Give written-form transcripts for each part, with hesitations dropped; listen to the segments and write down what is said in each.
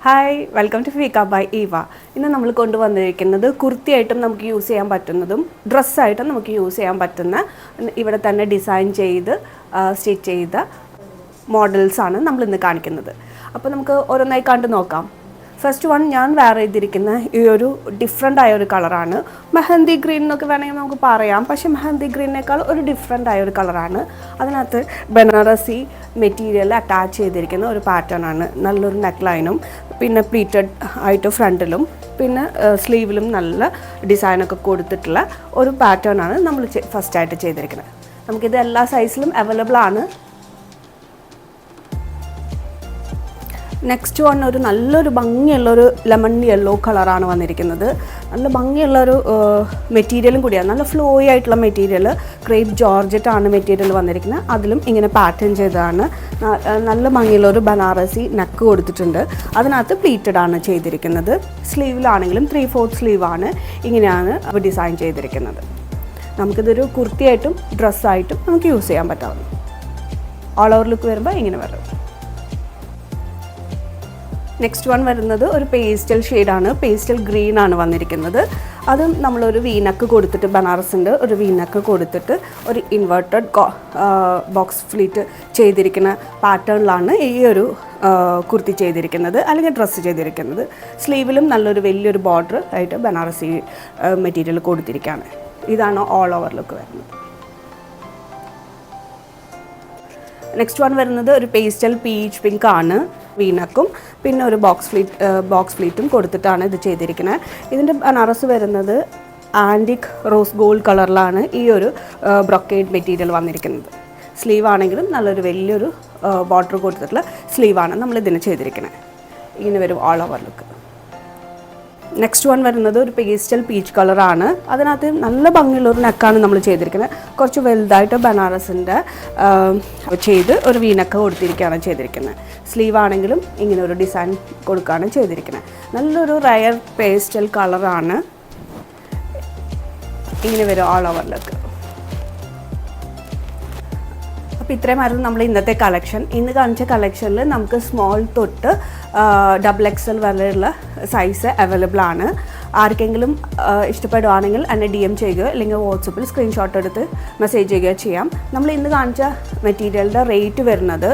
Hi welcome to ഫീക്ക by Eva. ഇന്ന് നമ്മൾ കൊണ്ടുവന്നിരിക്കുന്നത് കുർത്തിയായിട്ടും നമുക്ക് യൂസ് ചെയ്യാൻ പറ്റുന്നതും ഡ്രസ്സായിട്ടും നമുക്ക് യൂസ് ചെയ്യാൻ പറ്റുന്ന ഇവിടെ തന്നെ ഡിസൈൻ ചെയ്ത് സ്റ്റിച്ച് ചെയ്ത മോഡൽസാണ് നമ്മളിന്ന് കാണിക്കുന്നത്. അപ്പോൾ നമുക്ക് ഓരോന്നായി കണ്ടു നോക്കാം. ഫസ്റ്റ് വൺ ഞാൻ വെയർ ചെയ്തിരിക്കുന്ന ഈ ഒരു ഡിഫറെൻ്റ് ആയ ഒരു കളറാണ്. മെഹന്തി ഗ്രീൻ എന്നൊക്കെ വേണമെങ്കിൽ നമുക്ക് പറയാം, പക്ഷേ മെഹന്തി ഗ്രീനേക്കാൾ ഒരു ഡിഫറെൻ്റ് ആയ ഒരു കളറാണ്. അതിനകത്ത് ബനാറസി മെറ്റീരിയൽ അറ്റാച്ച് ചെയ്തിരിക്കുന്ന ഒരു പാറ്റേൺ ആണ്. നല്ലൊരു നെക്ക് ലൈനും പിന്നെ പ്ലീറ്റഡ് ആയിട്ട് ഫ്രണ്ടിലും പിന്നെ സ്ലീവിലും നല്ല ഡിസൈനൊക്കെ കൊടുത്തിട്ടുള്ള ഒരു പാറ്റേൺ ആണ് നമ്മൾ ഫസ്റ്റായിട്ട് ചെയ്തിരിക്കുന്നത്. നമുക്കിത് എല്ലാ സൈസിലും അവൈലബിൾ ആണ്. നെക്സ്റ്റ് വൺ ഒരു നല്ലൊരു ഭംഗിയുള്ളൊരു ലെമൺ യെല്ലോ കളറാണ് വന്നിരിക്കുന്നത്. നല്ല ഭംഗിയുള്ളൊരു മെറ്റീരിയലും കൂടിയാണ്. നല്ല ഫ്ലോയി ആയിട്ടുള്ള മെറ്റീരിയൽ, ക്രേപ്പ് ജോർജറ്റാണ് മെറ്റീരിയൽ വന്നിരിക്കുന്നത്. അതിലും ഇങ്ങനെ പാറ്റേൺ ചെയ്തതാണ്. നല്ല ഭംഗിയുള്ളൊരു ബനാറസി നെക്ക് കൊടുത്തിട്ടുണ്ട്. അതിനകത്ത് പ്ലീറ്റഡ് ആണ് ചെയ്തിരിക്കുന്നത്. സ്ലീവിലാണെങ്കിലും 3/4 സ്ലീവാണ് ഇങ്ങനെയാണ് ഡിസൈൻ ചെയ്തിരിക്കുന്നത്. നമുക്കിതൊരു കുർത്തിയായിട്ടും ഡ്രസ്സായിട്ടും നമുക്ക് യൂസ് ചെയ്യാൻ പറ്റാവുന്നു. ഓൾ ഓവർ ലുക്ക് വരുമ്പോൾ ഇങ്ങനെ വരും. നെക്സ്റ്റ് വൺ വരുന്നത് ഒരു പേസ്റ്റൽ ഷെയ്ഡാണ്. പേസ്റ്റൽ ഗ്രീൻ ആണ് വന്നിരിക്കുന്നത്. അതും നമ്മളൊരു വീനക്ക് കൊടുത്തിട്ട് ബനാറസിൻ്റെ ഒരു വീനക്ക് കൊടുത്തിട്ട് ഒരു ഇൻവേർട്ടഡ് ബോക്സ് ഫ്ലീറ്റ് ചെയ്തിരിക്കുന്ന പാറ്റേണിലാണ് ഈ ഒരു കുർത്തി ചെയ്തിരിക്കുന്നത്, അല്ലെങ്കിൽ ഡ്രസ്സ് ചെയ്തിരിക്കുന്നത്. സ്ലീവിലും നല്ലൊരു വലിയൊരു ബോർഡർ ആയിട്ട് ബനാറസി മെറ്റീരിയൽ കൊടുത്തിരിക്കുകയാണ്. ഇതാണ് ഓൾ ഓവർ ലുക്ക് വരുന്നത്. നെക്സ്റ്റ് വൺ വരുന്നത് ഒരു പേസ്റ്റൽ പീച്ച് പിങ്ക് ആണ്. വീനക്കും പിന്നെ ഒരു ബോക്സ് ഫ്ലീറ്റും കൊടുത്തിട്ടാണ് ഇത് ചെയ്തിരിക്കുന്നത്. ഇതിൻ്റെ ബനാറസ് വരുന്നത് ആൻറ്റിക് റോസ് ഗോൾഡ് കളറിലാണ് ഈ ഒരു ബ്രൊക്കേഡ് മെറ്റീരിയൽ വന്നിരിക്കുന്നത്. സ്ലീവ് ആണെങ്കിലും നല്ലൊരു വലിയൊരു ബോർഡർ കൊടുത്തിട്ടുള്ള സ്ലീവാണ് നമ്മളിതിന് ചെയ്തിരിക്കുന്നത്. ഇങ്ങനെ വരും all over look. Next one വരുന്നത് ഒരു പേസ്റ്റൽ പീച്ച് കളറാണ്. അതിനകത്ത് നല്ല ഭംഗിയുള്ളൊരു നെക്കാണ് നമ്മൾ ചെയ്തിരിക്കുന്നത്. കുറച്ച് വലുതായിട്ട് ബനാറസിൻ്റെ ചെയ്ത് ഒരു വീനക്ക കൊടുത്തിരിക്കുകയാണ് ചെയ്തിരിക്കുന്നത്. സ്ലീവ് ആണെങ്കിലും ഇങ്ങനെ ഒരു ഡിസൈൻ കൊടുക്കുകയാണ് ചെയ്തിരിക്കുന്നത്. നല്ലൊരു റയർ പേസ്റ്റൽ കളറാണ്. ഇങ്ങനെ വരും ഓൾ ഓവർ ലുക്ക്. അപ്പോൾ ഇത്രയുമായിരുന്നു നമ്മൾ ഇന്നത്തെ കളക്ഷൻ. ഇന്ന് കാണിച്ച കളക്ഷനിൽ നമുക്ക് സ്മോൾ തൊട്ട് XXL വരെയുള്ള സൈസ് അവൈലബിൾ ആണ്. ആർക്കെങ്കിലും ഇഷ്ടപ്പെടുകയാണെങ്കിൽ എന്നെ DM ചെയ്യുകയോ അല്ലെങ്കിൽ വാട്സപ്പിൽ സ്ക്രീൻഷോട്ട് എടുത്ത് മെസ്സേജ് ചെയ്യുകയോ ചെയ്യാം. നമ്മൾ ഇന്ന് കാണിച്ച മെറ്റീരിയലിൻ്റെ റേറ്റ് വരുന്നത്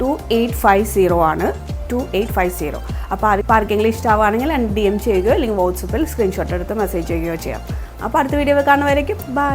2850 ആണ്. 2850. അപ്പോൾ ആർക്കെങ്കിലും ഇഷ്ടമാവുകയാണെങ്കിൽ എന്നെ DM ചെയ്യുകയോ അല്ലെങ്കിൽ വാട്സപ്പിൽ സ്ക്രീൻഷോട്ട് എടുത്ത് മെസ്സേജ് ചെയ്യുകയോ ചെയ്യാം. അപ്പോൾ അടുത്ത വീഡിയോ കാണുന്നവരേക്കും ബൈ.